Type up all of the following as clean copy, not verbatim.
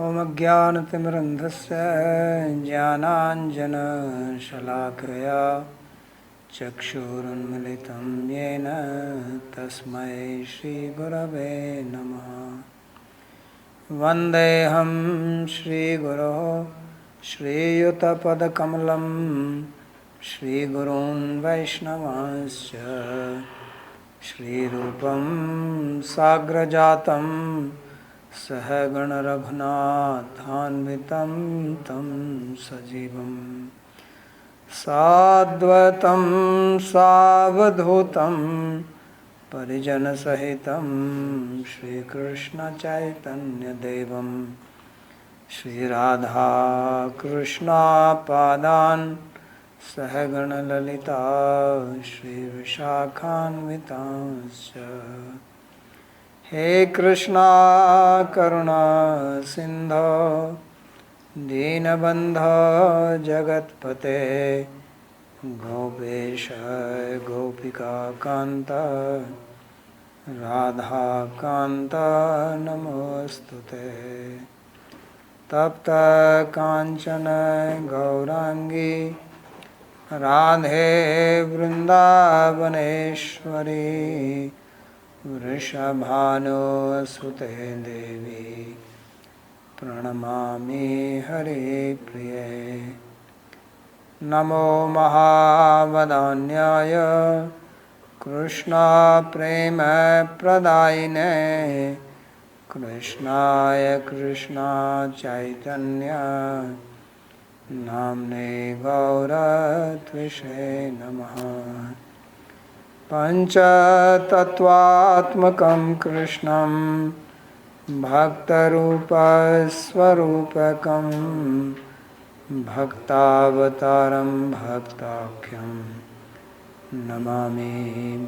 ॐ अज्ञानतिमिरन्धस्य ज्ञानाञ्जनशलाकया चक्षुरुन्मिलितं येन तस्मै श्रीगुरवे नमः। वन्देऽहं श्रीगुरोः श्रीयुतपदकमलं श्रीगुरून् वैष्णवांश्च श्रीरूपं साग्रजातं सहगण रघुनाथान्वितं तं सजीवं साद्वैतं सावधूतं परिजनसहितं श्रीकृष्णचैतन्यदेवं श्रीराधाकृष्णपादान् सहगण ललिता श्रीविशाखान्वितांश्च। हे कृष्णा करुणा सिंधो दीनबंधो जगत्पते गोपेश गोपिका कांत राधा कांत नमोस्तुते। तप्त कांचन गौरांगी राधे वृंदावनेश्वरी वृषभानुसुते देवी प्रणमामि हरिप्रिये। नमो महावदान्याय कृष्णप्रेमप्रदायिने कृष्णाय कृष्णचैतन्य नाम्ने गौरत्विषे नमः। पञ्चतत्त्वात्मकं कृष्णं भक्तरूपस्वरूपकं भक्तावतारं भक्ताख्यं नमामि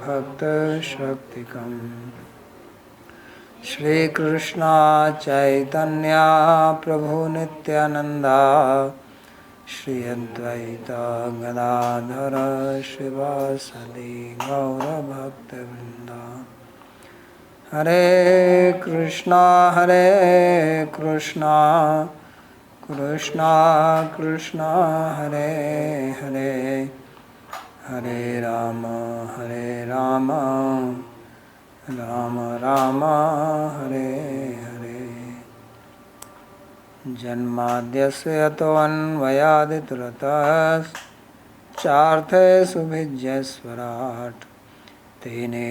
भक्तशक्तिकम्। श्रीकृष्ण चैतन्य प्रभु नित्यानंदा श्री अद्वैत गदाधर शिवासदि गौरभक्तवृंद। हरे कृष्णा कृष्णा कृष्णा हरे हरे हरे राम राम राम हरे हरे। जन्माद्यस्य यतोऽन्वयादितरतश्चार्थे सुभिज्यस्वराट् तेने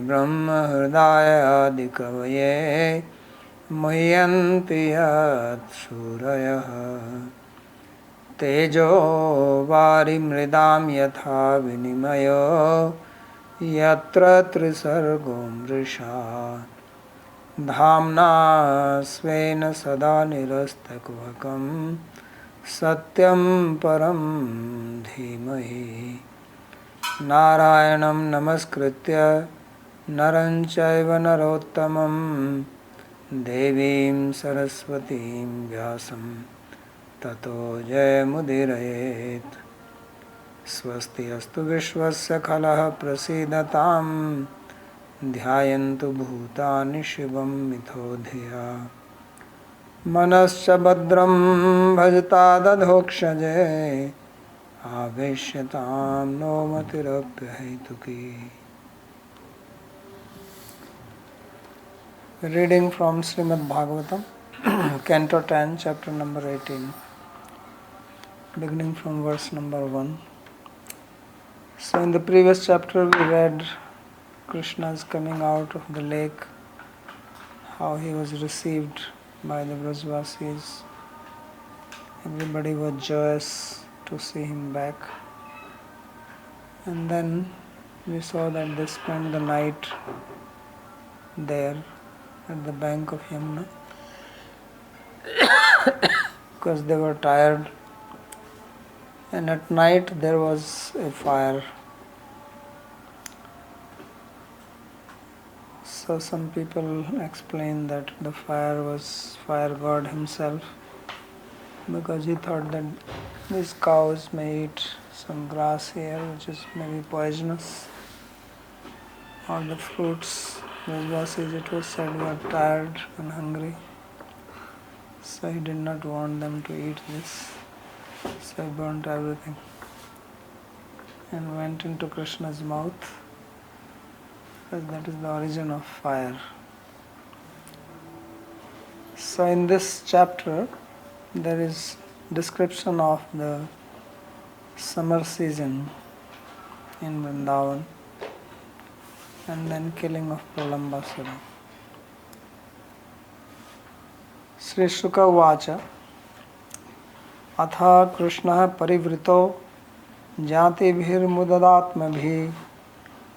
ब्रह्महृदाय आदिकवये मुह्यन्ति यत्सूरयः। तेजो वारिमृदां यथा विनिमयो यत्र त्रिसर्गो मृषा धाम्ना स्वेन सदा निरस्तकुहकं सत्यं परं धीमहि। नारायणं नमस्कृत्य नरं चैव नरोत्तमं देवीं सरस्वतीं व्यासं ततो जयमुदीरयेत्। स्वस्ति अस्तु विश्वस्य खलः प्रसीदतां ध्यायन्तु भूतानि शिवं मिथो धिया। मनश्च भद्रं भजता दधोक्षजे आवेश्यतां no मतिरप्यहेतुकी। Reading from Śrīmad-Bhāgavatam, Canto 10, chapter number 18, beginning from verse number 1. So in the previous chapter we read Krishna's coming out of the lake, how he was received by the Brajvasis. Everybody was joyous to see him back. And then we saw that they spent the night there at the bank of Yamuna because they were tired. And at night there was a fire. So some people explain that the fire was fire god himself, because he thought that these cows may eat some grass here which is maybe poisonous, or the fruits. Brajvasis, it was said, were tired and hungry. So he did not want them to eat this. So he burnt everything and went into Krishna's mouth, because that is the origin of fire. So in this chapter there is description of the summer season in Vrindavan and then killing of Pralambasura. Sri Shuka Vacha Atha Krishna Parivrito Jati Bhir Mudadatmabhi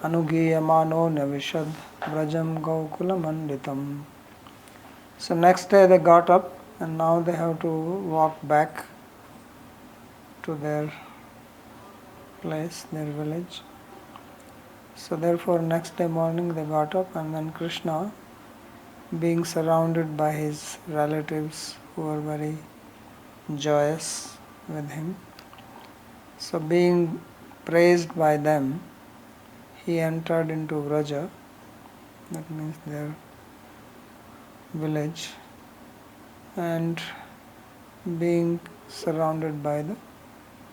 Anugiyamano Navishad Vrajam Gaukula Manditam. So next day they got up and now they have to walk back to their place, their village. So therefore next day morning they got up, and then Krishna, being surrounded by his relatives who were very joyous with him, so being praised by them, he entered into Vraja, that means their village, and being surrounded by the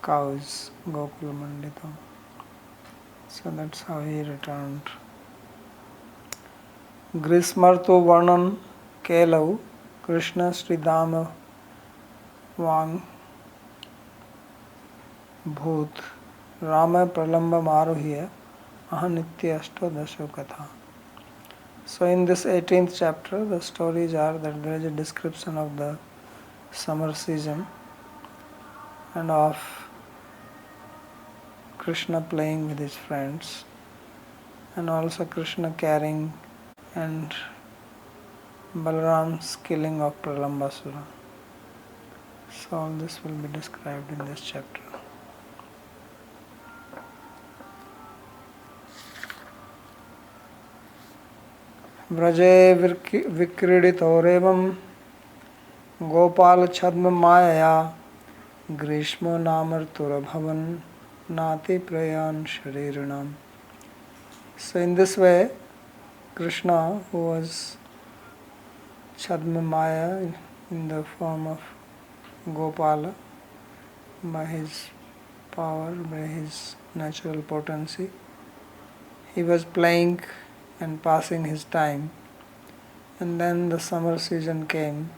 cows, Gokula Manditam. So that's how he returned. Grismarto Varnan Kelau Krishna Sri Dama Vang Bhut Rama Pralamba Maruhya Ahanitya Ashto Dasho Katha. So in this 18th chapter the stories are that there is a description of the summer season and of Krishna playing with his friends, and also Krishna carrying and Balaram's killing of Pralambasura. So all this will be described in this chapter. Vraje vikriditorevam Gopal chadma maya Grishmo namartura bhavan Nati prayan shariranam. So in this way Krishna, who was Chadma Maya in the form of Gopala, by his power, by his natural potency, he was playing and passing his time, and then the summer season came,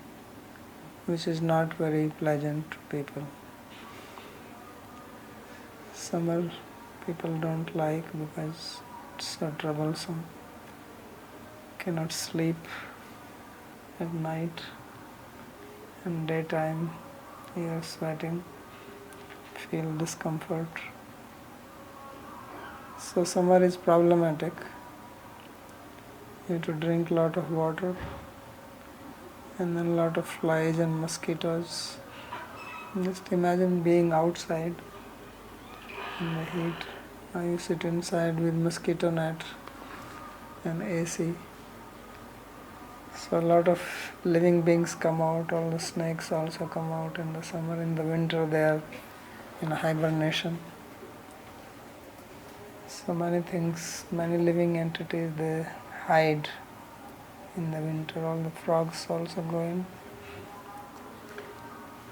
which is not very pleasant to people. Summer people don't like because it's so troublesome. Cannot sleep at night, and daytime you are sweating, feel discomfort. So summer is problematic. You have to drink a lot of water, and then a lot of flies and mosquitoes. Just imagine being outside in the heat. Now you sit inside with mosquito net and AC. So a lot of living beings come out, all the snakes also come out in the summer. In the winter they are in a hibernation. So many things, many living entities, they hide in the winter. All the frogs also go in.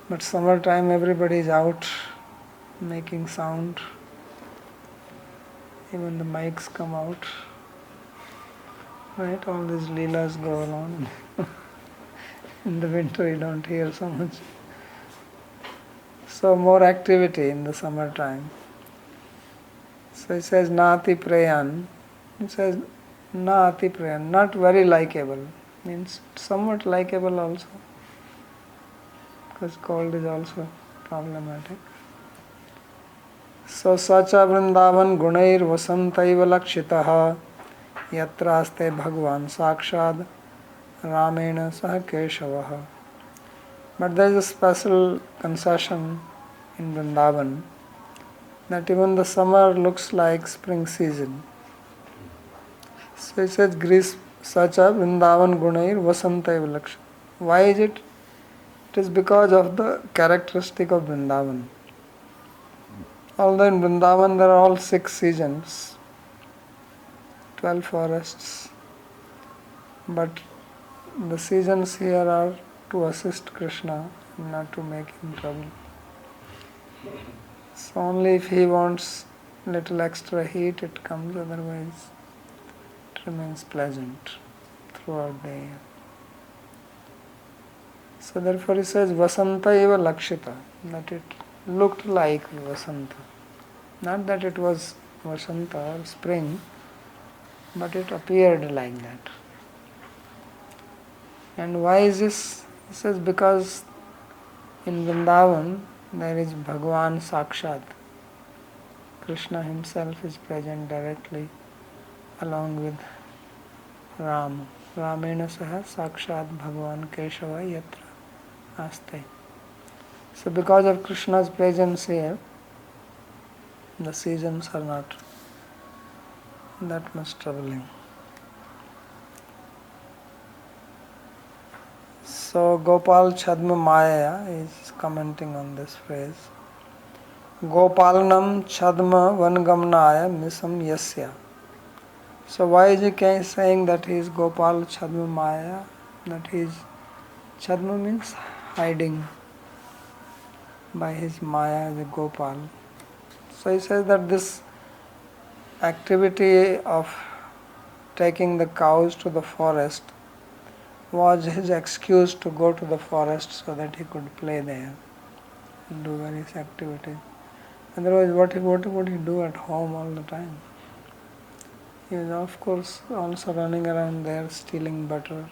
But summertime everybody is out making sound. Even the mics come out. Right? All these leelas go on. In the winter you don't hear so much. So more activity in the summertime. So it says Nati Prayan. It says Nati Prayan, not very likable. Means somewhat likable also. Because cold is also problematic. So Sacha Vrindavan Gunair Vasantaiva Lakshitaha Yatraste Bhagwan Sakshad Ramena Sah Keshavaha. But there is a special concession in Vrindavan that even the summer looks like spring season. So it says Gris Sacha Vrindavan Gunair Vasantaiva Lakshitaha. Why is it? It is because of the characteristic of Vrindavan. Although in Vrindavan there are all 6 seasons, 12 forests, but the seasons here are to assist Krishna, not to make him trouble. So only if he wants little extra heat it comes, otherwise it remains pleasant throughout the year. So therefore he says Vasanta eva lakshita, that it looked like Vasanta. Not that it was Vasanta or spring, but it appeared like that. And why is this? He says because in Vrindavan there is Bhagavan Sakshat. Krishna himself is present directly along with Ram. Ramena saha Sakshat Bhagavan Keshava Yatra Aste. So because of Krishna's presence here, the seasons are not that much troubling. So Gopal Chadma Maya is commenting on this phrase. Gopalanam Chadma Vangamnaya Misam Yasya. So why is he saying that he is Gopal Chadma Maya? That he is, Chadma means hiding by his Maya, the Gopal. So he says that this activity of taking the cows to the forest was his excuse to go to the forest so that he could play there and do various activities. Otherwise, what would he do at home all the time? He is of course also running around there stealing butter.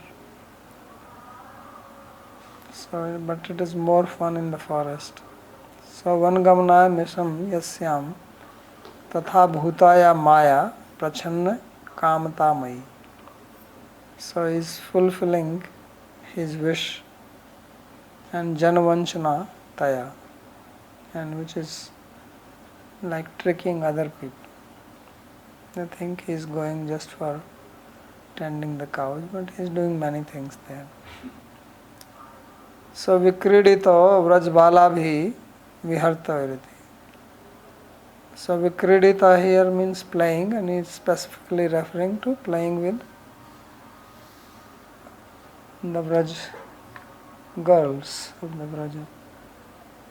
So, but it is more fun in the forest. So, Vangamnaya Misam Yasyam Tatha Bhutaya Maya Prachanna Kamata. So he is fulfilling his wish and Janavanchana Taya, and which is like tricking other people. They think he is going just for tending the cows, but he is doing many things there. So Vikridito Vrajbalabhi Vihartavirati. So Vikridita here means playing, and he is specifically referring to playing with the Vraj girls of the Vraja.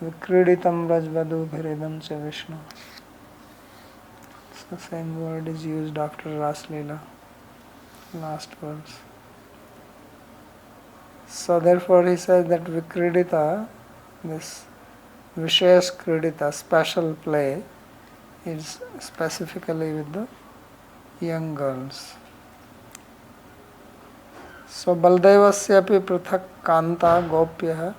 Vikriditam Vrajvadu Bhiridam Cha Vishnu. So same word is used after Rāsa-līlā, last verse. So therefore he says that Vikridita, this Vishesh Kridita, special play, is specifically with the young girls. So Baldevasyapi Prathak Kanta Gopyah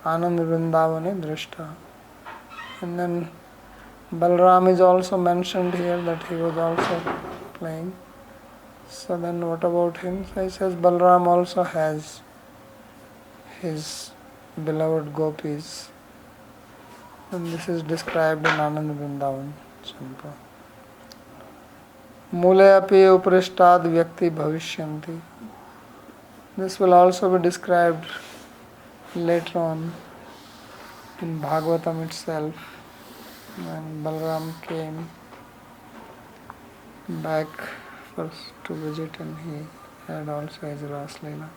Anand Vrindavane Drishta. And then Balram is also mentioned here that he was also playing. So then what about him? So he says Balram also has his beloved gopis. And this is described in Anand Vrindavan Champa. Mule api upristad vyakti bhavishyanti. This will also be described later on in Bhāgavatam itself, when Balram came back first to visit and he had also his Rāsa-līlā.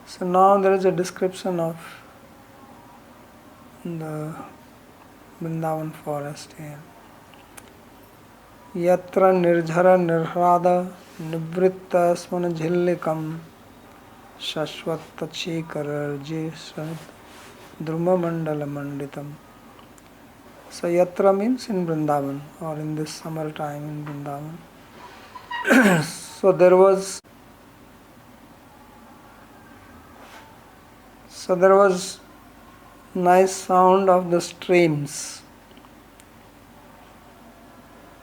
So now there is a description of the Vrindavan forest here. Yatra nirjhara nirhrada nivritta smana jhillikam shashvatta chikarar jisad druma mandala manditam. So yatra means in Vrindavan, or in this summer time in Vrindavan. So there was nice sound of the streams.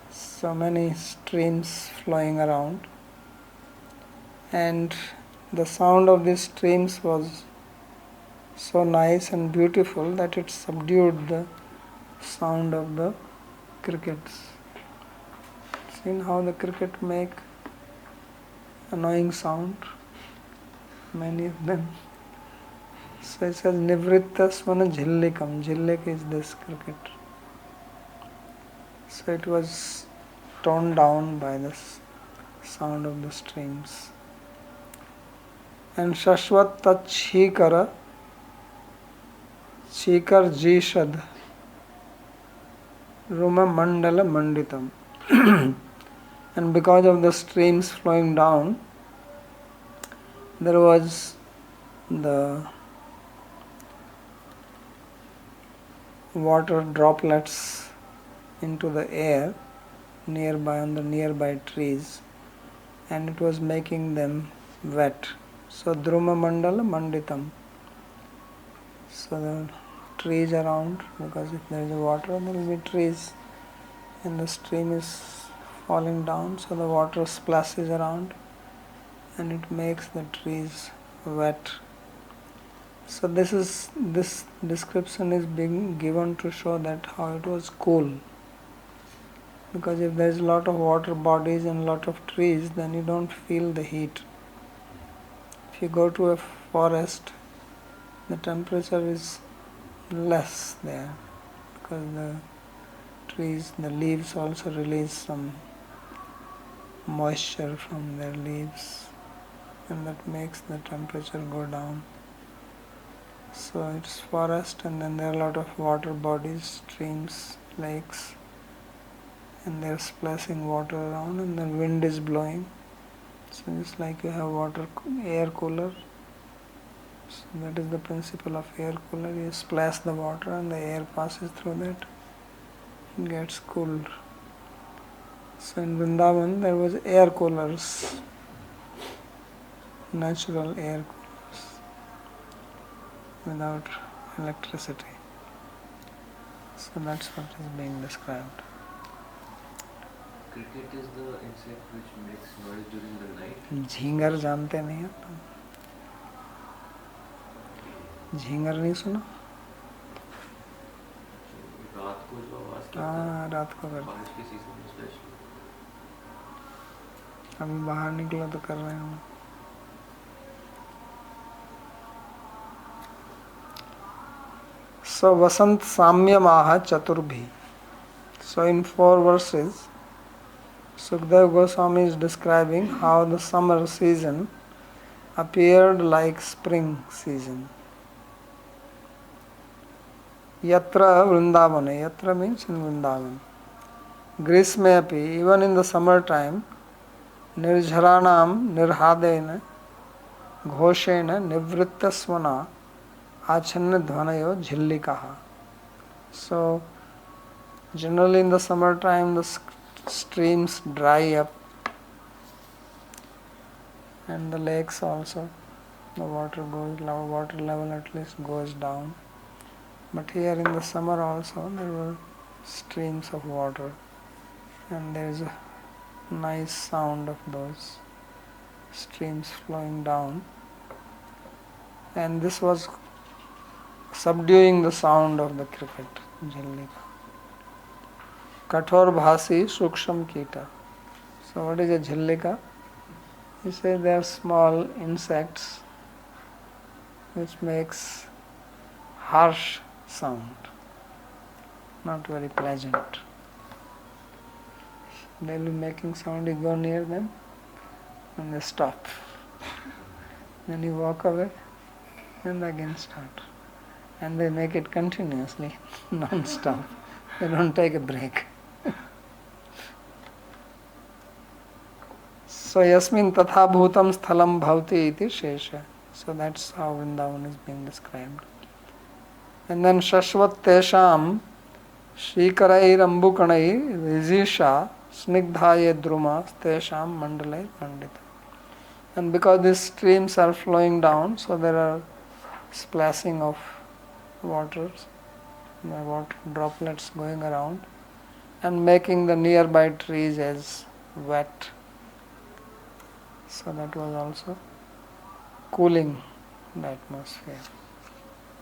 So many streams flowing around, and the sound of these streams was so nice and beautiful that it subdued the sound of the crickets. Seen how the cricket make annoying sound? Many of them. So it says Nivritta Svana Jhillikam. Jhillik is this cricket. So it was toned down by the sound of the streams. and Shashvat Tat Shikar Jishad Ruma Mandala Manditam. And because of the streams flowing down, there was the water droplets into the air nearby on the nearby trees, and it was making them wet. So Druma Mandala Manditam. So the trees around, because if there is water, there will be trees, and the stream is falling down, so the water splashes around and it makes the trees wet. So this description is being given to show that how it was cool. Because if there is a lot of water bodies and lot of trees, then you don't feel the heat. If you go to a forest, the temperature is less there, because the trees, the leaves also release some moisture from their leaves, and that makes the temperature go down. So it's forest, and then there are a lot of water bodies, streams, lakes, and they're splashing water around, and the wind is blowing. So it's like you have air cooler. So that is the principle of air cooler. You splash the water and the air passes through that. It gets cooled. So in Vrindavan there was air coolers, natural air coolers, without electricity. So that's what is being described. Cricket is the insect which makes noise during the night. झींगर जानते नहीं हैं तुम? झींगर नहीं सुना? रात को जो आवाज करता है। हाँ, रात को करता है। बारिश के सीजन में स्पेशली। अभी बाहर निकला तो कर रहे हैं। So Vasant Samyamaha Chaturbhi. So in 4 verses, Sukadeva Goswami is describing how the summer season appeared like spring season. Yatra Vrindavana. Yatra means in Vrindavan. Grisme api, even in the summer time, Nirjharanam Nirhadena Ghoshena Nivritta Svana Achanna Dhvanayo Jhillikaha. So generally in the summer time the streams dry up, and the lakes also, the water level at least goes down. But here in the summer also there were streams of water, and there is a nice sound of those streams flowing down, and this was subduing the sound of the cricket, Jhillika. Kathor Bhasi Suksham Kita. So what is a Jhillika? He says they are small insects which makes harsh sound, not very pleasant. They will be making sound, you go near them and they stop. Then you walk away and they again start. And they make it continuously, non-stop. They don't take a break. So Yasmin Tatha Bhutam Sthalam Bhavti iti Shesha. So that's how Vrindavan is being described. And then Shashvat Tesham Shikarair Ambukanai Vizisha Snigdhaye Druma Tesham Mandalai Pandita. And because these streams are flowing down, so there are splashing of waters, the water droplets going around and making the nearby trees as wet. So that was also cooling the atmosphere.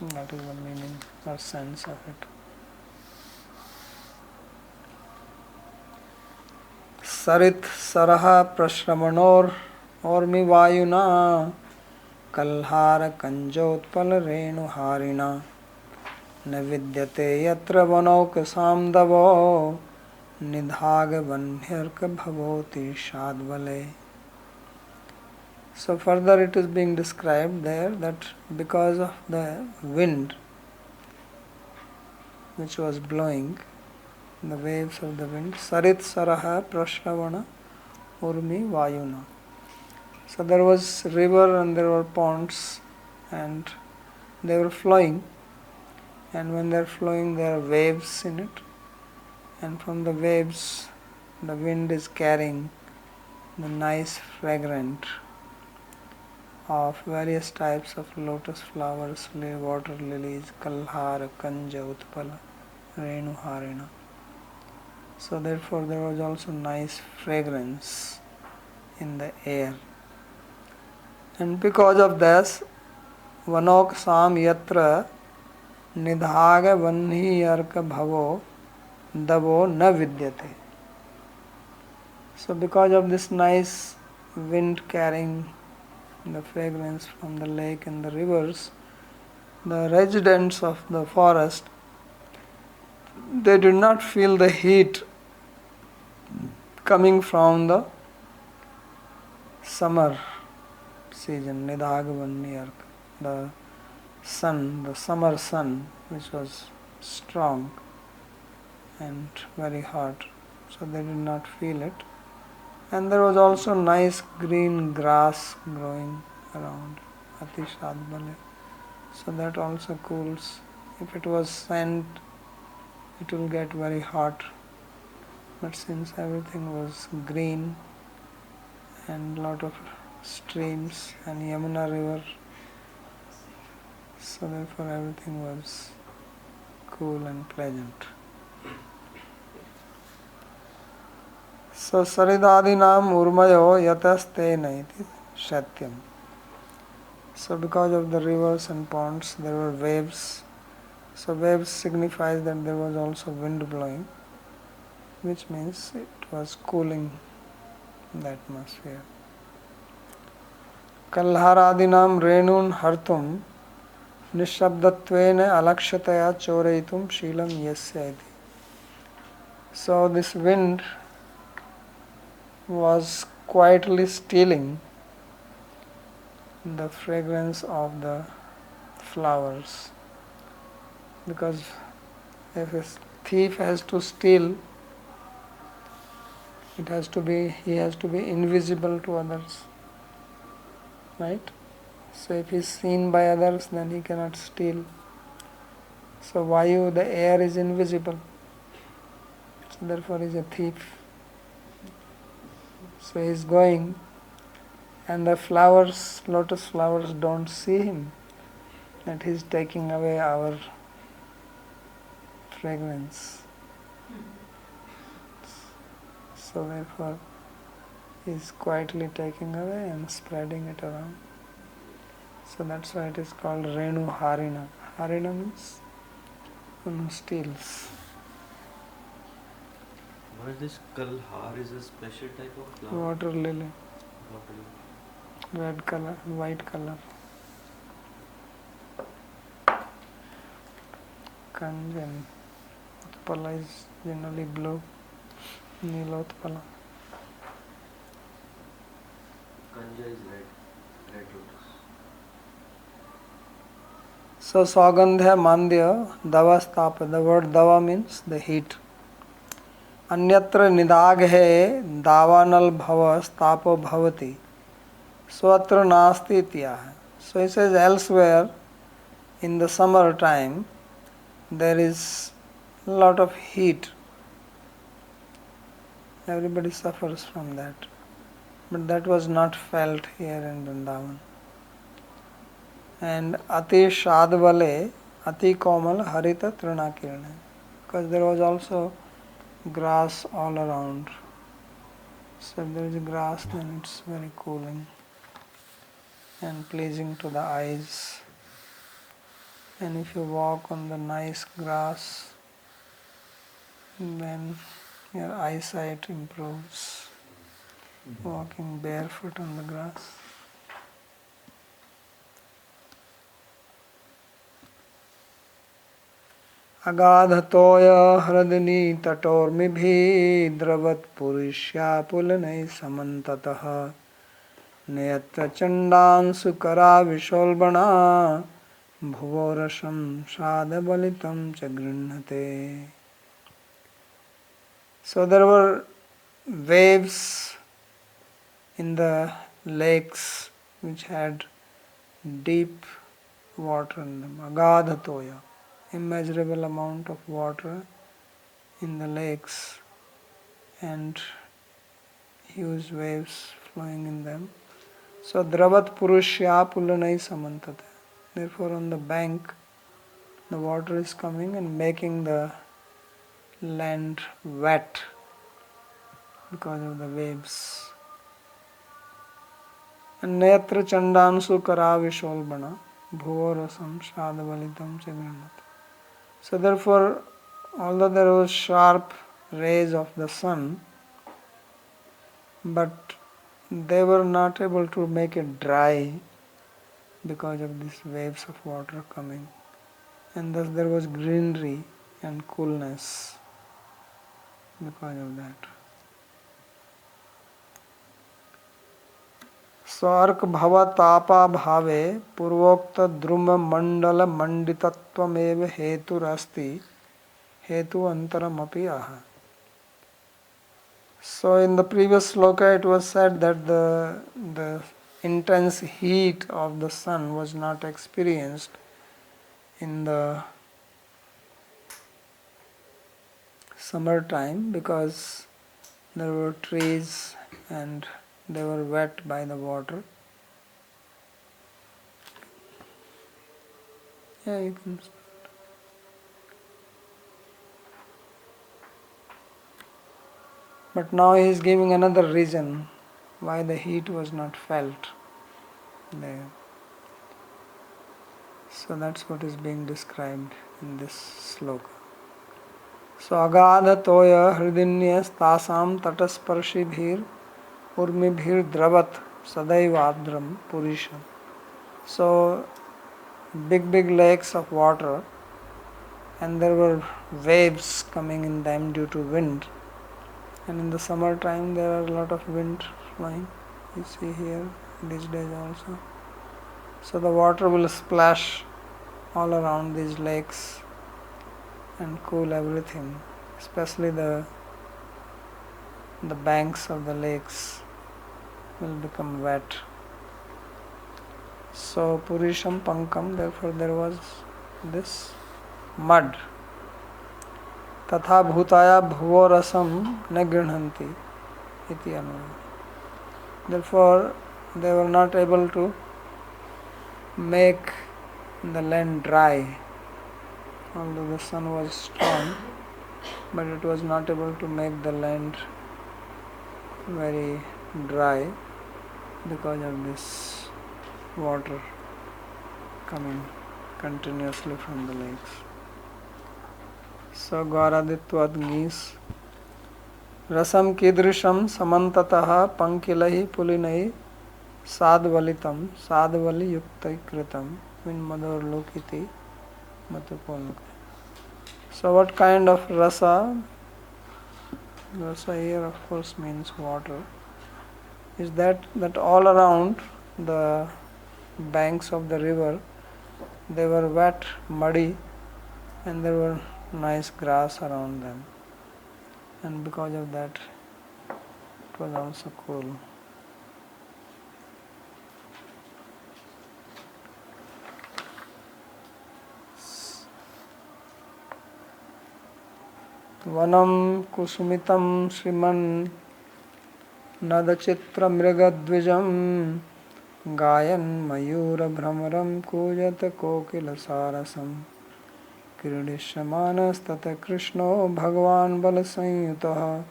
That is the meaning or sense of it. Sarit Saraha Prashramanor Ormi Vayuna Kalhara Kanjotpal Renu Harina Navidyate Yatra Vanauk Samdavo Nidhag Vanhyarka Bhavoti Shadvale. So further it is being described there that because of the wind which was blowing, the waves of the wind, Sarit Saraha Prashravana Urmi Vayuna. So there was river and there were ponds and they were flowing, and when they are flowing there are waves in it, and from the waves the wind is carrying the nice fragrant of various types of lotus flowers, water lilies, kalhara, kanja, utpala, renu, harina. So therefore there was also nice fragrance in the air. And because of this, vanok sam yatra nidhaga vanhi yarka bhavo davo na vidyate. So because of this nice wind carrying the fragrance from the lake and the rivers, the residents of the forest, they did not feel the heat coming from the summer season, Nidhagavan, the sun, the summer sun, which was strong and very hot. So they did not feel it. And there was also nice green grass growing around Atishadbale. So that also cools. If it was sand, it will get very hot. But since everything was green and lot of streams and Yamuna river, so therefore everything was cool and pleasant. So Saridadinam Urmayo Yatastena iti Shatyam. So because of the rivers and ponds there were waves. So waves signifies that there was also wind blowing, which means it was cooling the atmosphere. Kalharadinam Renun Hartum Nishabdatvena Alakshataya Choreitum Shilam Yasya iti. So this wind was quietly stealing the fragrance of the flowers, because if a thief has to steal, he has to be invisible to others, right? So if he is seen by others, then he cannot steal. So Vayu, the air, is invisible, so therefore he is a thief. So he is going, and the flowers, lotus flowers, don't see him, that he is taking away our fragrance. So therefore he is quietly taking away and spreading it around. So that's why it is called Renu Harina. Harina means one who steals. What is this kalhar? Is a special type of flower? Water lily, Water lily. red color, white color. Kanjan. Utpala is generally blue. Nilotpala. Kanja is red. Red lotus. So Saugandhya Mandya Dava Stapa. The word Dava means the heat. Anyatra Nidaghe Davanal Bhava Stapo Bhavati. Swatra Nasti Tyaha. So he says elsewhere in the summer time there is a lot of heat. Everybody suffers from that. But that was not felt here in Vrindavan. And Ati Shadvale, Ati Komal Harita Trinakirane. Because there was also grass all around. So if there is grass, then it's very cooling and pleasing to the eyes. And if you walk on the nice grass, then your eyesight improves. Walking barefoot on the grass. Agadhatoya hradini tatormibhi dravat purishya pulanai samantatah नेयत्र चण्डांशुकरा विशोल्बणा भुवोरसं सादबलितं च गृह्णते. So there were waves in the lakes which had deep water in them, agadhatoya, immeasurable amount of water in the lakes and huge waves flowing in them. So dravat purushya pulanai samantate. Therefore on the bank the water is coming and making the land wet because of the waves. And netra chandansu karavisholbana bhuvorasam shadavalitam chagranat. So therefore, although there was sharp rays of the sun, but they were not able to make it dry because of these waves of water coming. And thus there was greenery and coolness because of that. स्वार्क भव तापा भावे पूर्वोक्त द्रुम मंडल मंडितत्वमेव हेतुरस्ति हेतु अंतरमपि आह. So in the previous sloka it was said that the intense heat of the sun was not experienced in the summer time because there were trees and they were wet by the water. Yeah, you can. But now he is giving another reason why the heat was not felt there. So that's what is being described in this sloka. So agadha toya hridinyas tasam tatasparshibhir urmibhir dravat sadaivadram purisham. So big lakes of water and there were waves coming in them due to wind. And in the summer time there are a lot of wind flowing. You see here these days also. So the water will splash all around these lakes and cool everything, especially the banks of the lakes will become wet. So Purisham Pankam, therefore there was this mud. Tatha bhutaya bhuvo rasam na grihnanti iti anuvaya. Therefore they were not able to make the land dry. Although the sun was strong, but it was not able to make the land very dry because of this water coming continuously from the lakes. So Gauraditvad Gis Rasam Kidrisham Samantatah Pankilahi Pulinai Sadvalitam Sadvali Yuktai Kritam Min Madhur Lokiti Matupolaka. So what kind of rasa? Rasa here of course means water. Is that all around the banks of the river they were wet, muddy, and there were nice grass around them, and because of that it was also cool. Vanam kusumitam Śrīman Nadachitra Mrigadvijam Gayan Mayura Bhramaram Kujata Kokila Sarasam Kiridishamanas Tata Krishno Bhagavan Balasanyutaha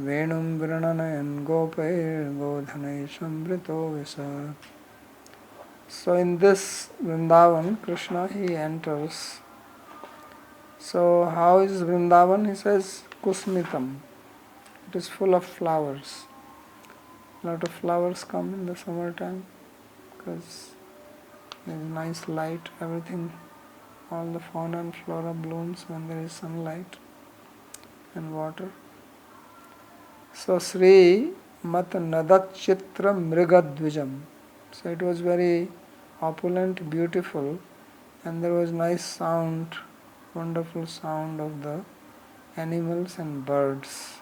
Venum Vrinanayan Gopair Godhanai Sambrito Visa. So in this Vrindavan, Krishna he enters. So how is Vrindavan? He says Kusmitam. It is full of flowers. A lot of flowers come in the summertime because there is nice light, everything, all the fauna and flora blooms when there is sunlight and water. So Sri mat nadat chitra mrigadvijam. So it was very opulent, beautiful, and there was nice sound, wonderful sound of the animals and birds.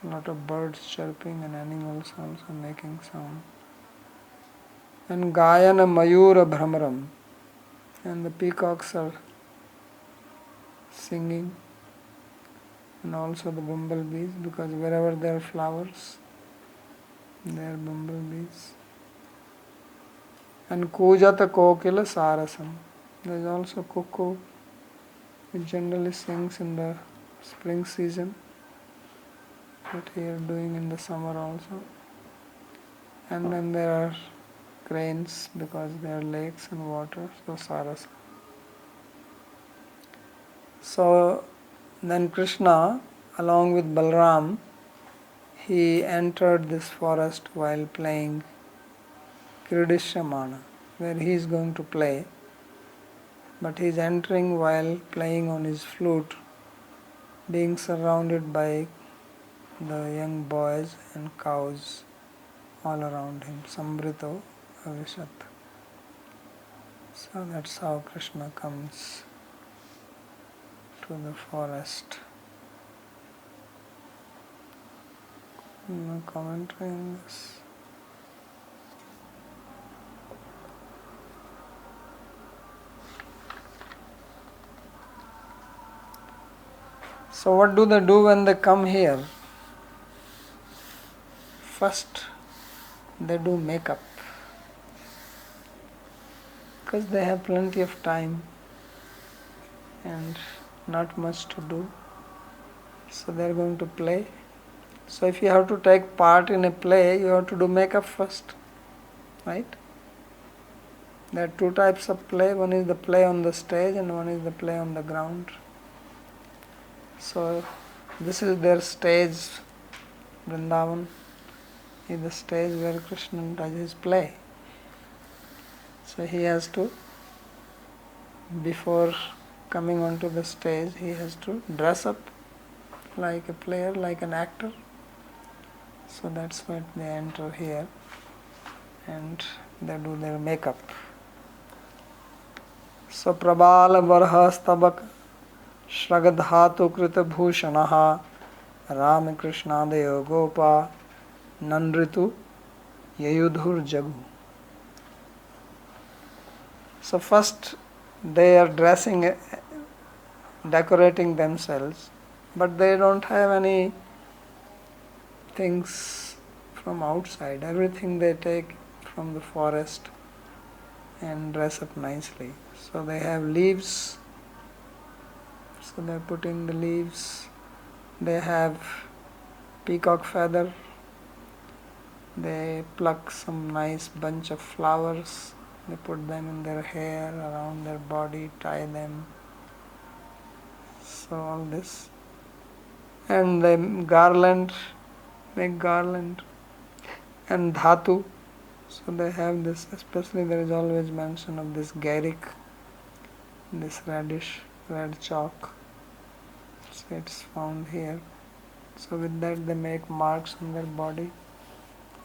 A lot of birds chirping and animals also making sound. And Gayana Mayura Brahmaram, and the peacocks are singing, and also the bumblebees, because wherever there are flowers, there are bumblebees. And Kujata Kokila Sarasam. There is also cuckoo, which generally sings in the spring season, but here doing in the summer also. And then there are cranes, because there are lakes and water, so Sarasam. So then Krishna, along with Balram, he entered this forest while playing Kridishamana, where he is going to play, but he is entering while playing on his flute, being surrounded by the young boys and cows all around him. Sambrito Avishat. So that's how Krishna comes to the forest. No commentary on this. So what do they do when they come here? First, they do makeup, because they have plenty of time and not much to do. So they are going to play. So if you have to take part in a play, you have to do makeup first, right? There are two types of play. One is the play on the stage and one is the play on the ground. So this is their stage. Vrindavan is the stage where Krishna does his play. So he has to, before coming onto the stage, he has to dress up like a player, like an actor. So that's why they enter here and they do their makeup. So Prabala Varha Stabak Shragadhatu Krita Bhushanaha Ram Krishna Deyo Gopa Nandritu Yayudhur Jagu. So first they are dressing, decorating themselves, but they don't have any things from outside. Everything they take from the forest and dress up nicely. So they have leaves, so they are putting the leaves. They have peacock feather. They pluck some nice bunch of flowers. They put them in their hair, around their body, tie them. So all this. And they make garland and dhatu. So they have this, especially there is always mention of this garlic, this reddish, red chalk. So it's found here. So with that they make marks on their body.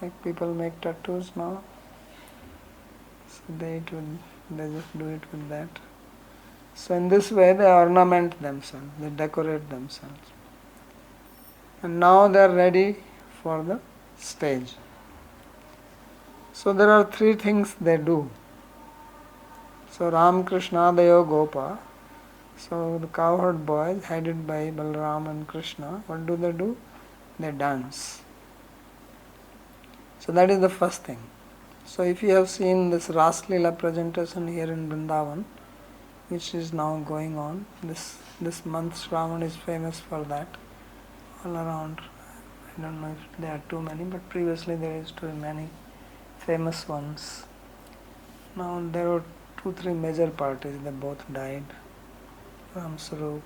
Like people make tattoos now. So they just do it with that. So in this way they ornament themselves, they decorate themselves. And now they are ready for the stage. So there are three things they do. So Ram Krishna Dayo Gopa. So the cowherd boys headed by Balram and Krishna, what do? They dance. So that is the first thing. So if you have seen this Rāsa-līlā presentation here in Vrindavan, which is now going on, this month Shravan is famous for that. All around, I don't know if there are too many, but previously there used to be many famous ones. Now there were 2-3 major parties, they both died. Ram Sarup,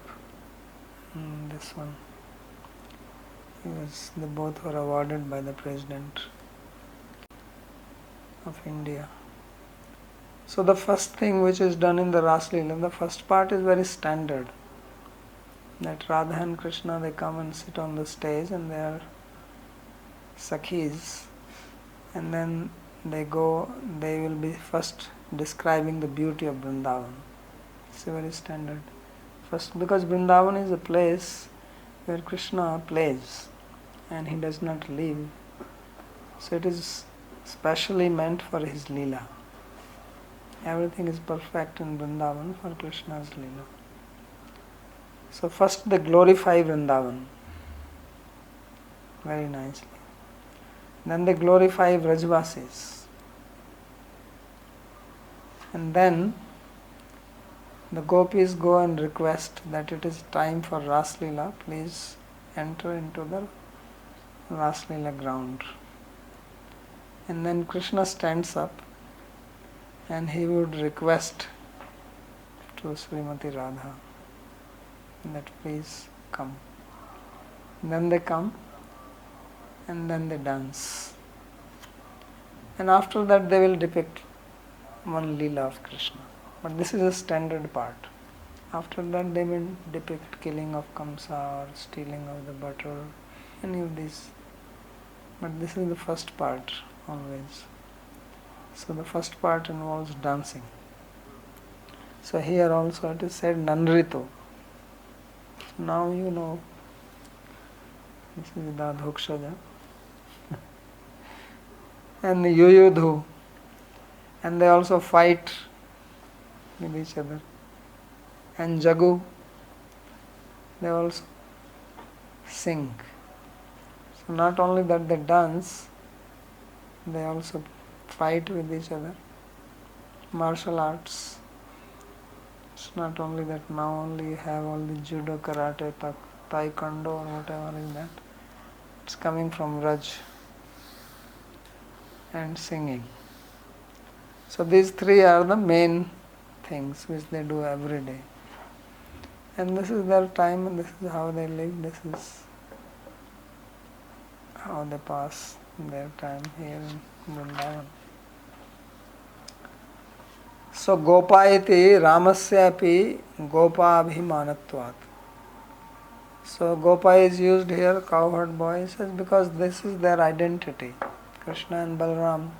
this one. They both were awarded by the President of India. So the first thing which is done in the Rāsa-līlā, the first part is very standard. That Radha and Krishna, they come and sit on the stage and they are Sakhis, and then they will be first describing the beauty of Vrindavan. It's a very standard. First, because Vrindavan is a place where Krishna plays and he does not live. So it is specially meant for his Leela. Everything is perfect in Vrindavan for Krishna's Leela. So first they glorify Vrindavan very nicely. Then they glorify Vrajvasis. And then the gopis go and request that it is time for Rāsa-līlā. Please enter into the Rāsa-līlā ground. And then Krishna stands up and he would request to Srimati Radha that please come. And then they come and then they dance. And after that they will depict one Leela of Krishna. But this is a standard part. After that they will depict killing of Kamsa or stealing of the butter, any of these. But this is the first part always. So the first part involves dancing. So here also it is said Nanrito. So now you know. This is Dadhokshaja. And Yuyudhu. And they also fight with each other. And Jagu. They also sing. So not only that they dance, they also fight with each other. Martial arts. It's not only that now only you have all the judo, karate, taekwondo or whatever is that. It's coming from Raj and singing. So these three are the main things which they do every day. And this is their time and this is how they live. This is how they pass their time here in Vrindavan. So Gopa iti Ramasya Gopabhimanatvat. So Gopa is used here, cowherd boy, says because this is their identity. Krishna and Balaram,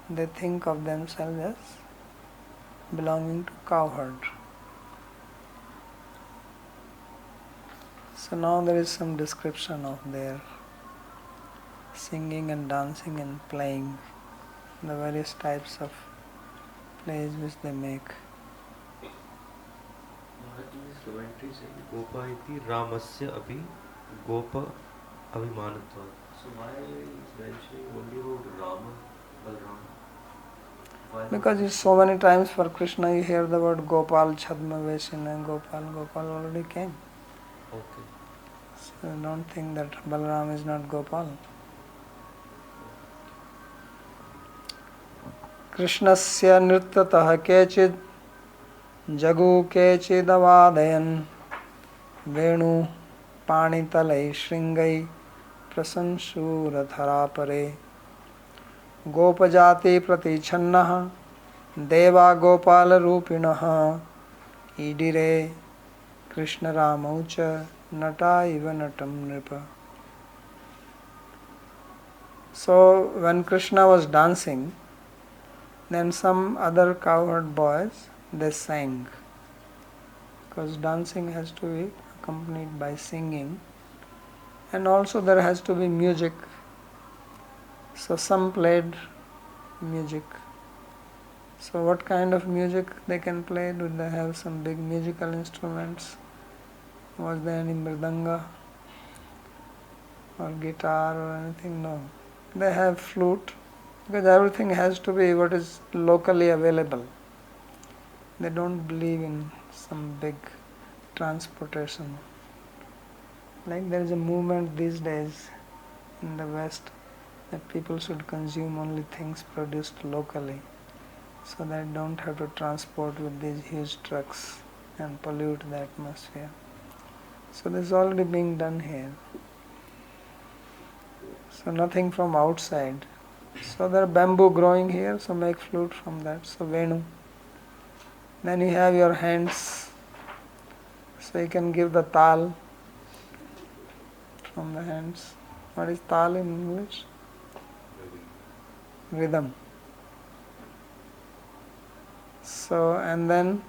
they think of themselves as belonging to cowherd. So now there is some description of their singing and dancing and playing, the various types of plays which they make. This commentary saying Gopa iti Ramasya abhi Gopa abhimanatva. So why is mentioning only about Rama, Balram? Because it's so many times for Krishna you hear the word Gopal, Chadma, Vesina, Gopal already came. Okay. So don't think that Balaram is not Gopal. Krishnasya nirtatah kechid jagu kechidavadayan venu panitalai shringai prasansuratharapare gopajati pratichannaha deva gopala rupinaha idire Krishna ramaucha nata iva natam nripa. So when Krishna was dancing, then some other cowherd boys, they sang. Because dancing has to be accompanied by singing. And also there has to be music. So some played music. So what kind of music they can play? Do they have some big musical instruments? Was there any mridanga or guitar or anything? No. They have flute. Because everything has to be what is locally available. They don't believe in some big transportation. Like there is a movement these days in the West that people should consume only things produced locally, so they don't have to transport with these huge trucks and pollute the atmosphere. So this is already being done here. So nothing from outside. So there are bamboo growing here, so make flute from that. So Venu. Then you have your hands, so you can give the tal from the hands. What is tal in English? Rhythm. So, and then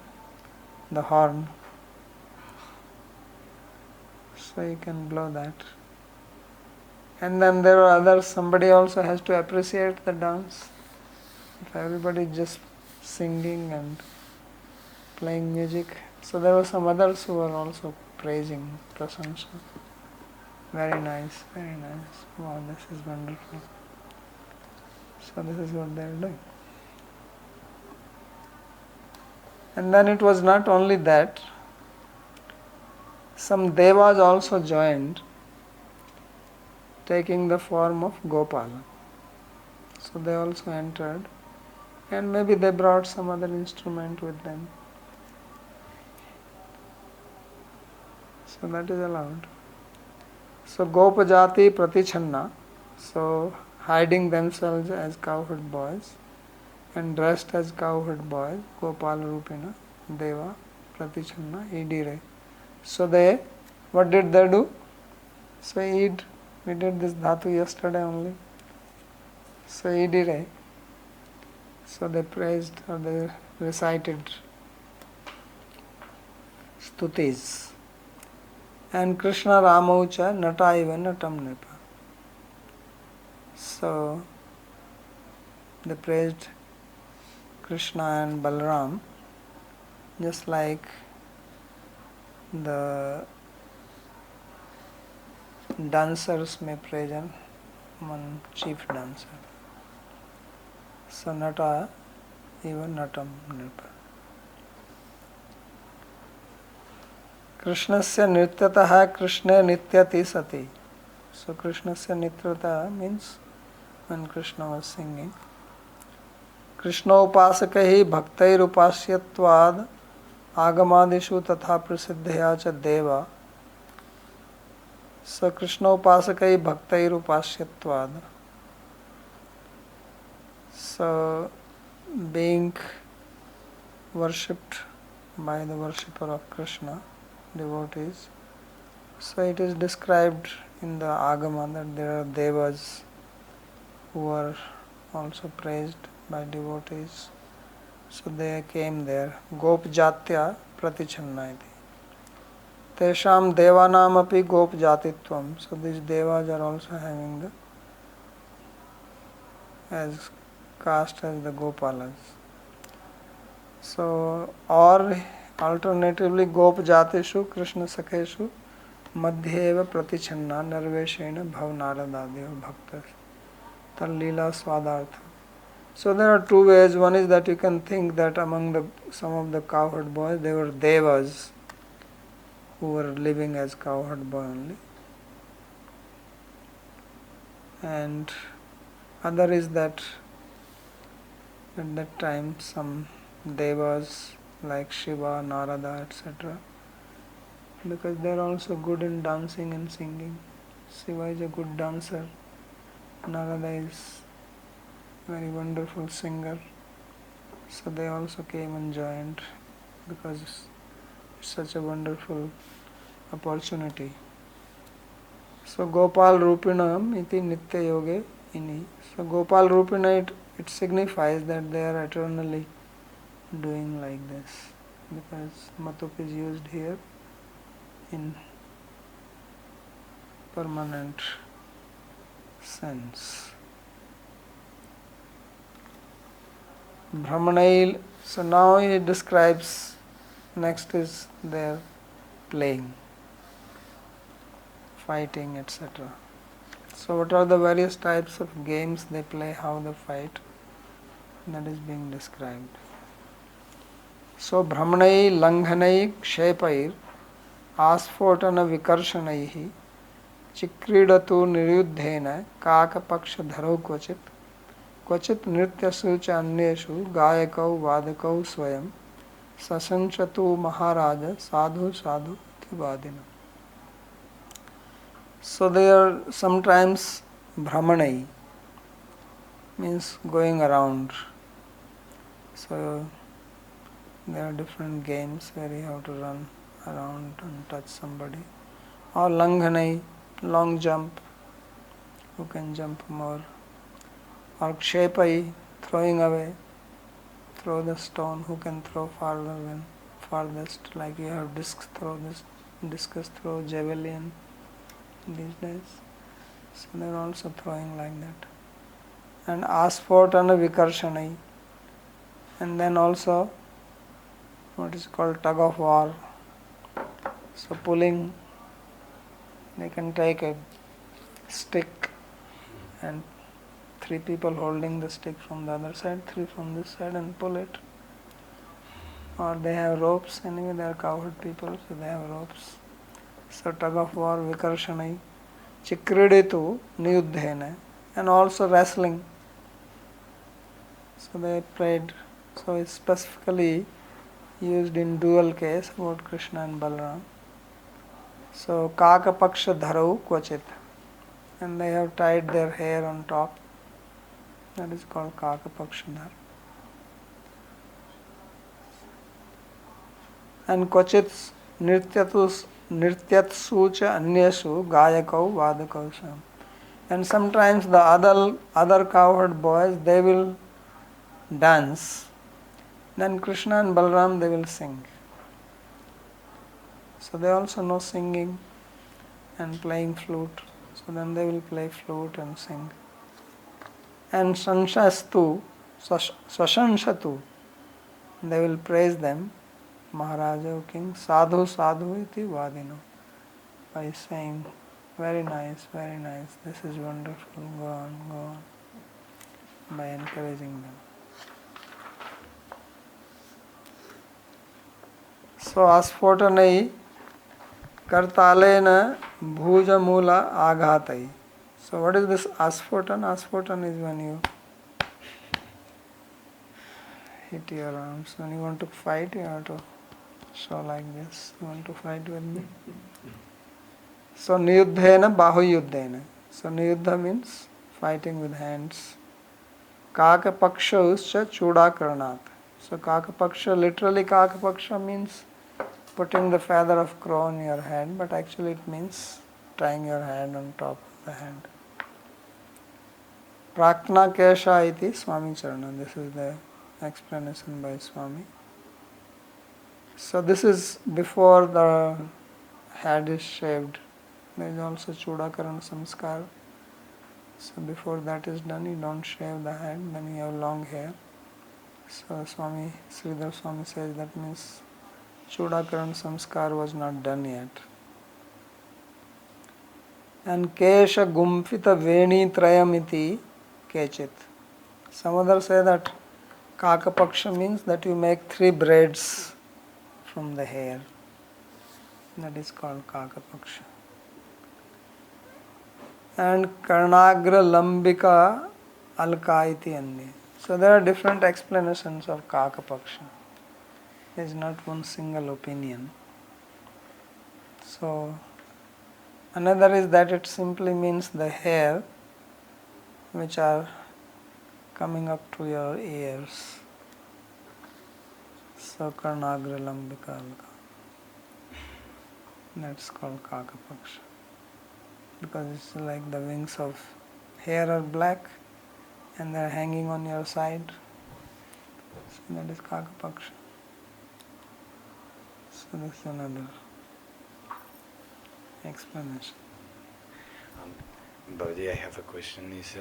the horn. So you can blow that. And then there are others, somebody also has to appreciate the dance. If everybody is just singing and playing music. So there were some others who were also praising, prasansa. Very nice, very nice. Wow, this is wonderful. So this is what they are doing. And then it was not only that, some devas also joined, taking the form of Gopala. So they also entered, and maybe they brought some other instrument with them. So that is allowed. So Gopajati Pratichanna, so hiding themselves as cowherd boys and dressed as cowherd boys, Gopal Rupina, Deva, Pratichanna, Idire. So they, what did they do? So id, we did this dhatu yesterday only. So idire. So they praised or they recited stutis. And Krishna Ramaucha Nataiva Natam Nipa. So they praised Krishna and Balaram just like the dancers may praise one chief dancer. So Nata even Natam Nipa. Krishnasya nityatah Krishna nityati sati. So Krishnasya nityatah means when Krishna was singing. Krishna upasakahi bhaktair upasyatvad agamadishu tatha prasiddhya cha deva. So Krishna upasakai bhaktair upasyatvad. So being worshipped by the worshipper of Krishna, devotees. So it is described in the Agama that there are devas who are also praised by devotees. So they came there. Gop Jatya Pratichannaiti. Tesham Devanam api Gop Jatitvam. So these devas are also having the as caste as the Gopalas. So or alternatively Gop Jatishu Krishna Sakheshu Madhyeva Pratichanna Narveshena Bhavnaradadeva Bhaktas Śrīmad-Bhāgavata Swadartha. So there are two ways. One is that you can think that among some of the cowherd boys they were devas who were living as cowherd boy only. And other is that at that time some devas like Shiva, Narada, etc. because they are also good in dancing and singing. Shiva is a good dancer. Narada is a very wonderful singer. So they also came and joined because it's such a wonderful opportunity. So Gopal Rupinam iti Nitya Yoge ini. So Gopal Rupina, it signifies that they are eternally doing like this, because Matup is used here in permanent sense. Brahmanail, so now he describes, next is their playing, fighting, etc. So what are the various types of games they play, how they fight, that is being described. So Brahmanai Langhanai Kshepair Asphotana Vikarshanaihi Chikridatu Niruddhena Kakapaksha Dharo Kvachit Kvachit Nrityasu cha Anyeshu Gayakau Vadakau Swayam Sasanchatu Maharaja Sadhu Sadhu Tivadina. So they are sometimes Brahmanai, means going around. So there are different games where you have to run around and touch somebody. Or Langhanai, long jump. who can jump more. Or kshepai, throwing away, throw the stone, who can throw farther than farthest, like you have discus throw, javelin these days. So they are also throwing like that. And asphotana vikarsanai. And then also what is called tug of war. So pulling, they can take a stick and 3 people holding the stick from the other side, 3 from this side, and pull it. Or they have ropes, anyway they are cowherd people, so they have ropes. So tug of war, vikarsanai, chikriditu, niyuddhena, and also wrestling. So they played, so it's specifically used in dual case about Krishna and Balaram. So kakapaksha dharau kvachit, and they have tied their hair on top. That is called kakapaksha dhar. And kvachit nrityatsu cha anyasu gayakau vadakau sam. And sometimes the other cowherd boys, they will dance. Then Krishna and Balaram, they will sing. So they also know singing and playing flute. So then they will play flute and sing. And sanshastu, sashanshatu, they will praise them, Maharaja, O King, sadhu sadhu iti vadino, by saying, very nice, this is wonderful, go on, by encouraging them. So asfotanai kartalena bhujamula aghatai. So what is this asfotan? Asfotan is when you hit your arms. When you want to fight, you have to show like this. You want to fight with me? So niyuddhena bahuyuddhena. So niyuddha means fighting with hands. Kakapaksha uscha chudakarnat. So kakapaksha, literally kakapaksha means putting the feather of crow on your head, but actually it means tying your hand on top of the hand. Prakna kesha iti Swami Charana. This is the explanation by Swami. So this is before the head is shaved. There is also Chudakarana Samskar. So before that is done, you don't shave the head, then you have long hair. So Swami, Sridhar Swami says that means Chudakarana Samskar was not done yet. And Kesha Gumphita Veni Trayamiti Kechit. Some others say that Kakapaksha means that you make 3 braids from the hair. That is called Kakapaksha. And Karnagra Lambika Alkaiti Andi. So there are different explanations of Kakapaksha. There is not one single opinion. So another is that it simply means the hair which are coming up to your ears. So Karnagra Lambika Alka. That's called Kakapaksha. Because it's like the wings of hair are black and they're hanging on your side. So that is Kakapaksha. So this is another explanation. Bhavji, I have a question. Is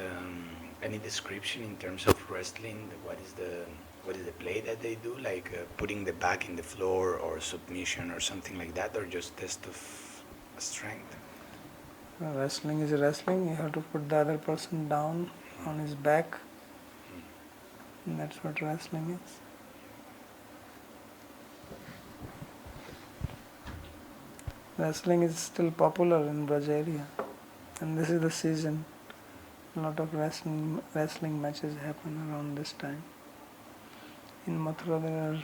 any description in terms of wrestling? What is the play that they do? Like putting the back in the floor or submission or something like that, or just test of strength? Wrestling is wrestling. You have to put the other person down on his back. And that's what wrestling is. Wrestling is still popular in Braj area. And this is the season. A lot of wrestling matches happen around this time. In Mathura there are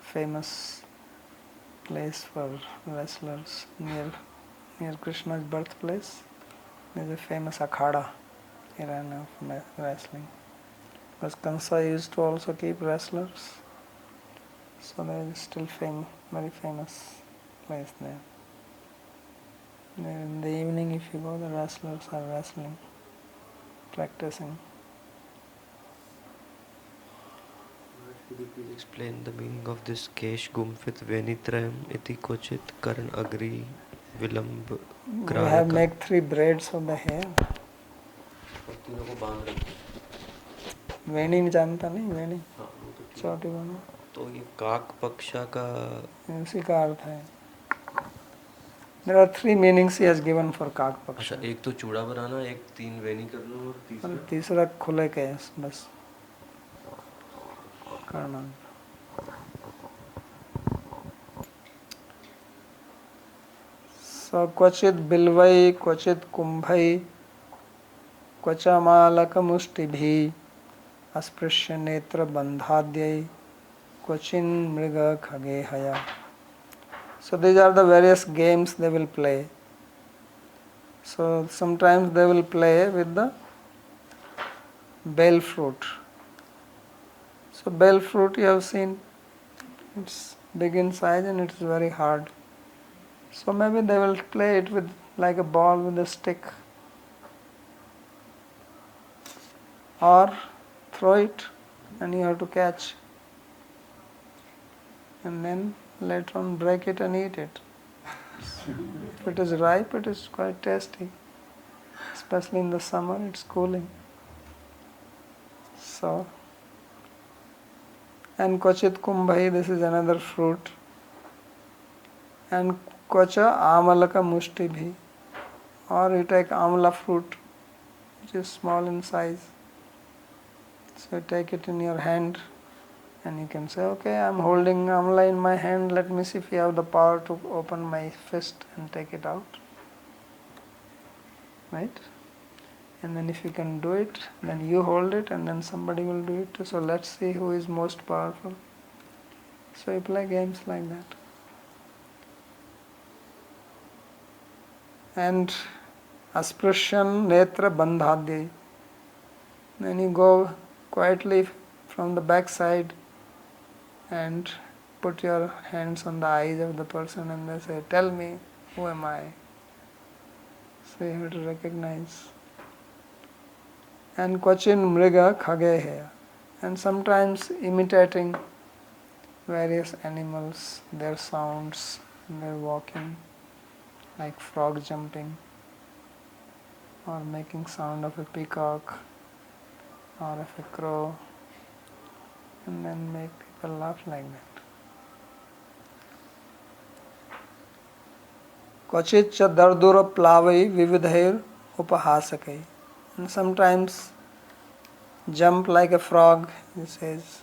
famous place for wrestlers near Krishna's birthplace. There is a famous akhada arena of wrestling. Because Kansa used to also keep wrestlers. So there is still very famous place there. In the evening if you go, the wrestlers are wrestling. practicing. Could you please explain the meaning of this kesh gumfit venitrayam iti kochit karan agri vilamb We have grahaka? make 3 braids of the hair. और तीनों को बांध रखते हैं। वेणी जानता नहीं, वेणी हाँ वो तो ठीक है। चोटी बनो, तो ये काक पक्षा का उसी का अर्थ है. There are 3 meanings he has given for काक अच्छा, पक्षा. एक तो चूड़ा बनाना, एक 3 वेनी करना और तीसरा और तीसरा खुले केस बस करना. So क्वचित बिल्वै क्वचित कुंभै क्वचमालकमुष्टिभिः अस्पृश्य नेत्र बंधाद्यै क्वचिन मृग खगेहया. So these are the various games they will play. So sometimes they will play with the bell fruit. So bell fruit you have seen, it's big in size and it's very hard. So maybe they will play it with like a ball with a stick, or throw it and you have to catch, and then later on break it and eat it. If it is ripe, it is quite tasty, especially in the summer, it's cooling. So, and Kochit Kumbhai, this is another fruit, and Kocha Amalaka Mushtibhi, or you take amla fruit, which is small in size. So you take it in your hand and you can say, okay, I'm holding amla in my hand, let me see if you have the power to open my fist and take it out. Right? And then if you can do it, then you hold it and then somebody will do it too. So let's see who is most powerful. So you play games like that. And Asprishyan Netra Bandhadya. Then you go quietly from the back side and put your hands on the eyes of the person and they say, tell me, who am I? So you have to recognize. And Kvachin Mriga Khageheya. And sometimes imitating various animals, their sounds, their walking, like frog jumping, or making sound of a peacock, or of a crow, and then make people laugh like that. Kvachit cha dardura plavai vividhair upahasakai. And sometimes jump like a frog, he says,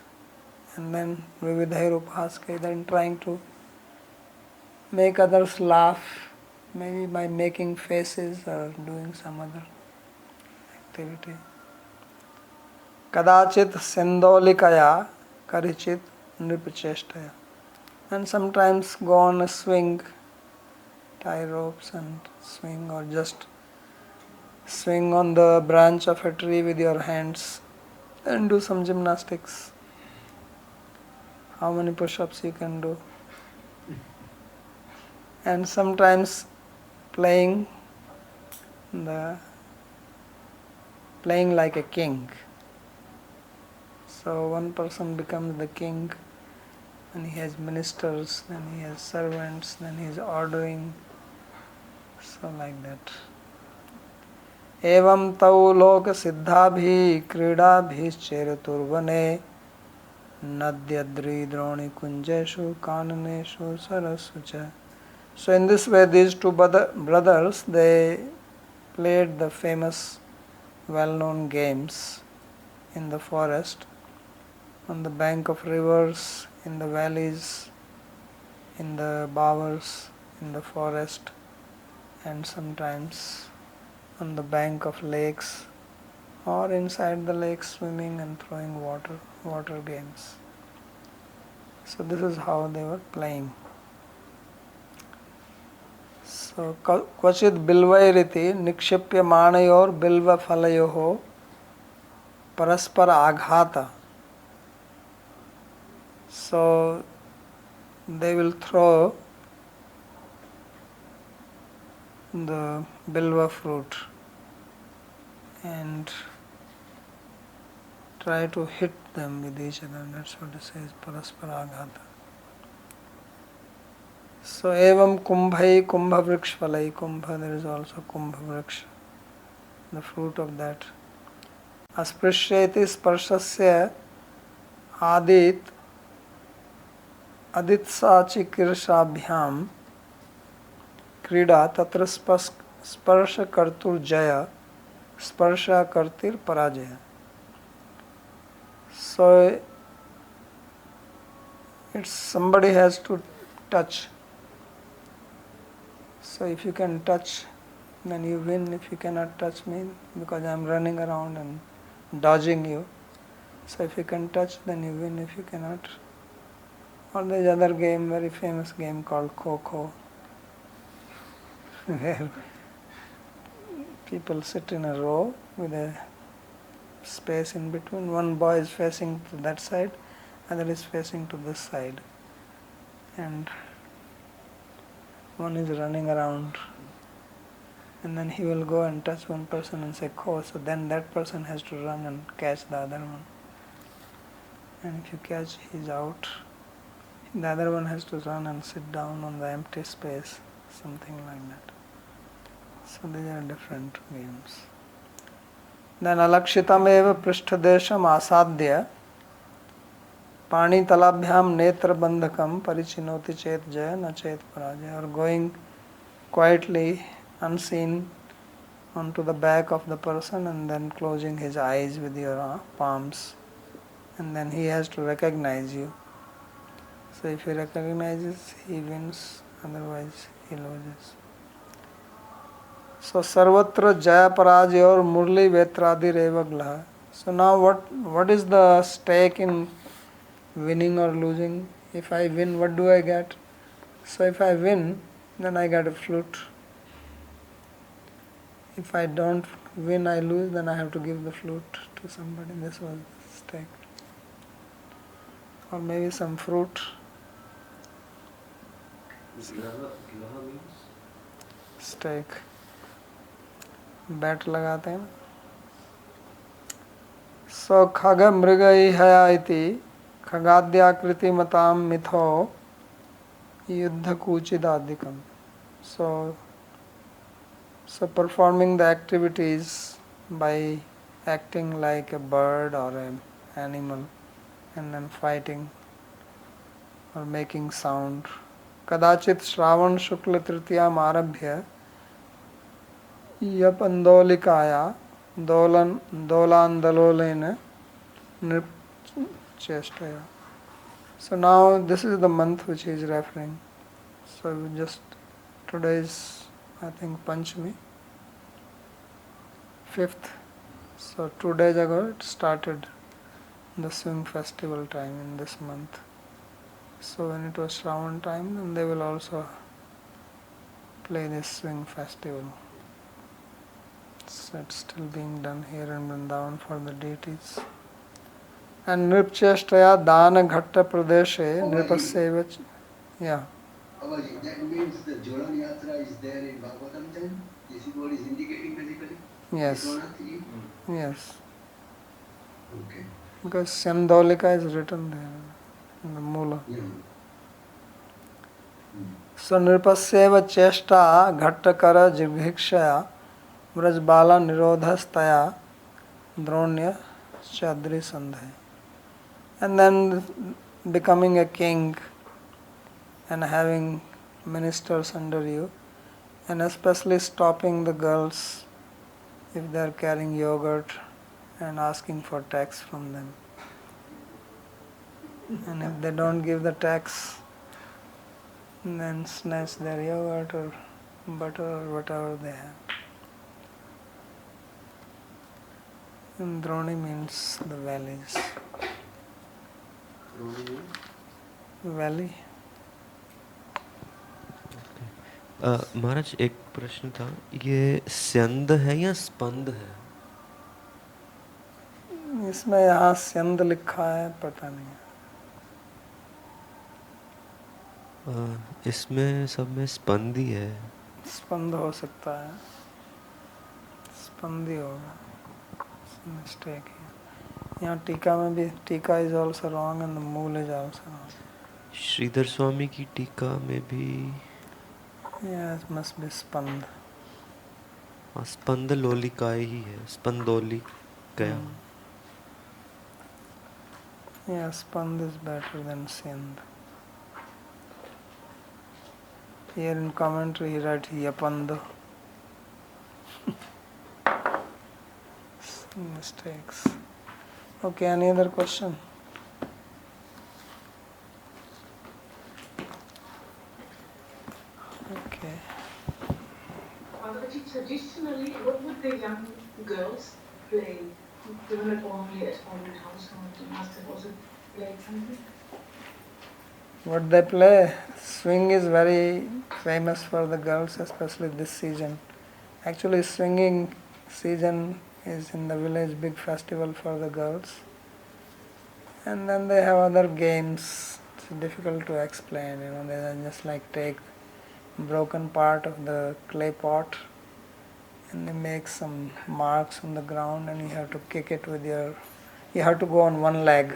and then vividhair upahasakai, then trying to make others laugh, maybe by making faces or doing some other activity. Kadachit sendolikaya karichit nripacheshtaya. And sometimes go on a swing, tie ropes and swing, or just swing on the branch of a tree with your hands and do some gymnastics. How many push-ups you can do. And sometimes playing like a king. So one person becomes the king, and he has ministers, then he has servants, then he is ordering, so like that. Evam tau loka siddhabhi kridabhi cheraturvane nadyadri droni kunjeshu kananeshu sarasucha. So in this way these two brothers, they played the famous well-known games in the forest, on the bank of rivers, in the valleys, in the bowers, in the forest, and sometimes on the bank of lakes, or inside the lake swimming and throwing water games. So this is how they were playing. So Kvachit Bilvairiti Nikshipya Manayor Bilva Falayoho Paraspara Aghata. So they will throw the bilva fruit and try to hit them with each other. That's what it says, parasparāghāta. So evam kumbhai kumbha vrikshvalai. Kumbha, there is also kumbha vriksha, the fruit of that. Asprishyeti sparshasya aditsachikirshabhyam krida tatra sparsha kartur jaya sparsha kartir parajaya. So it's somebody has to touch. So if you can touch, then you win. If you cannot touch me, because I am running around and dodging you. So if you can touch, then you win. If you cannot. Or there's other game, very famous game called Kho, where people sit in a row with a space in between. One boy is facing to that side, other is facing to this side, and one is running around, and then he will go and touch one person and say Kho. So then that person has to run and catch the other one, and if you catch, he's out. The other one has to run and sit down on the empty space, something like that. So these are different games. Then alakshitam eva pristhadesham asadhya pani talabhyam netra bandhakam parichinoti chet jaya na chet parajaya. Or going quietly, unseen, onto the back of the person and then closing his eyes with your palms. And then he has to recognize you. So if he recognizes, he wins, otherwise he loses. So sarvatra jaya parajaya or murli vetradi revaglaha. So now what is the stake in winning or losing? If I win, what do I get? So if I win, then I get a flute. If I don't win, I lose, then I have to give the flute to somebody. This was the stake. Or maybe some fruit. Glaha means? Stake. Bat लगाते हैं. So खग मृगई हया इति खगाद्याकृति मताम मिथो युद्ध कूचिदादिकम. So performing the activities by acting like a bird or an animal and then fighting or making sound. Kadachit Shravan Shukla Tritiyam Arabhya Yapandolikaaya Dolandalolena Nripchestaya. So now this is the month which he is referring. So just today is, I think, Panchami, 5th. So 2 days ago it started the swing festival time in this month. So when it was Shravan time, then they will also play this swing festival. So it's still being done here in Vrindavan for the deities. And Nripcheshtaya Dana Ghatta Pradeshe Nripasyeva. Yeah. That means the Jolan Yatra is there in Bhāgavatam then? This is what is indicating basically? Yes. Yes. Okay. Because Syandolika is written there in the Mula. Yeah. So Nripasyeva Cheshta Ghattakara Jibhikshaya Vrajbala Nirodhastaya Dronya Chadri Sandhaya. And then becoming a king and having ministers under you, and especially stopping the girls if they are carrying yogurt and asking for tax from them. And if they don't give the tax, then snatch their yogurt or butter or whatever they have. And Droni means the valleys. Valley. महाराज एक प्रश्न था, ये स्यंद है या स्पंद है? इसमें यहाँ स्यंद लिखा है, पता नहीं. इसमें सब में स्पंद ही है. स्पंद हो सकता है, स्पंद ही होगा, मिस्टेक है. यहाँ टीका में भी टीका is also wrong and the मूल is also wrong. Shridhar Swami की टीका में भी Yeah, it must be स्पंद. स्पंद लोलिकाय ही है, स्पंदोली गया. Yeah, Spanda is better than Sindh. Here in commentary he writes yapand. Some mistakes. Okay, any other question? Okay. Bhagavati, traditionally, what would the young girls play? They were not only at home in household, they must have also played something. What they play? Swing is very famous for the girls, especially this season. Actually, swinging season is in the village big festival for the girls. And then they have other games. It's difficult to explain. They just like take broken part of the clay pot and they make some marks on the ground and you have to kick it with your. You have to go on one leg.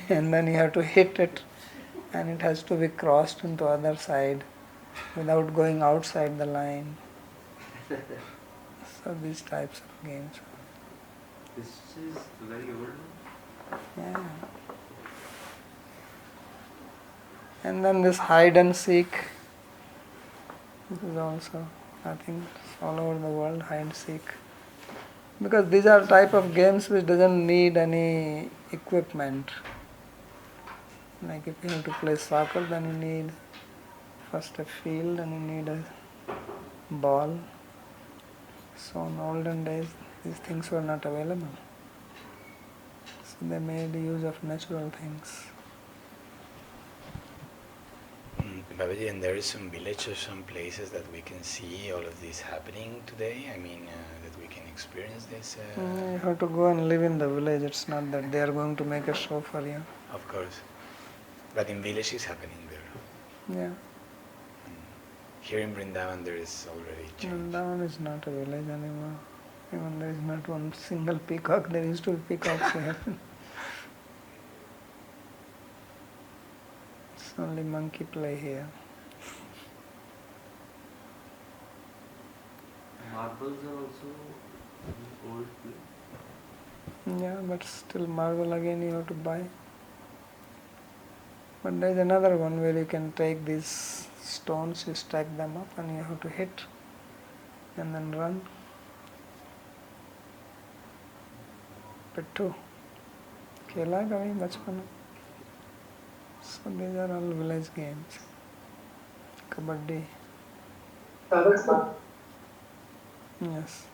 And then you have to hit it and it has to be crossed into other side without going outside the line. So these types of games. This is very old. Yeah. And then this hide and seek. This is also, I think, all over the world, hide and seek. Because these are type of games which doesn't need any equipment. Like if you have to play soccer, then you need first a field and you need a ball. So in olden days, these things were not available. So they made use of natural things. Babaji, and there is some villages, some places that we can see all of this happening today. I mean, that we can experience this. You have to go and live in the village. It's not that they are going to make a show for you. Of course. But in village is happening there. Yeah. Here in Vrindavan there is already change. Vrindavan is not a village anymore. Even there is not one single peacock. There used to be peacocks here. It's only monkey play here. Marbles are also an old play. Yeah, but still marble again you have to buy. But there is another one where you can take these stones, you stack them up and you have to hit and then run. Pittu. Khela kabhi bachpan mein. So these are all village games. Kabaddi. Bhagavati, Yes.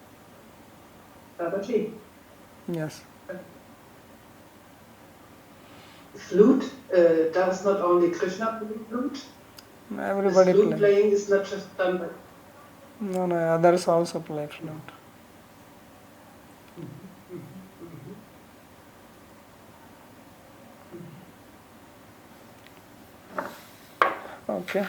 Bhagavati, Yes. flute, does not only Krishna play flute. Everybody This flute plays. playing is not just done by. No, others also play flute. Okay.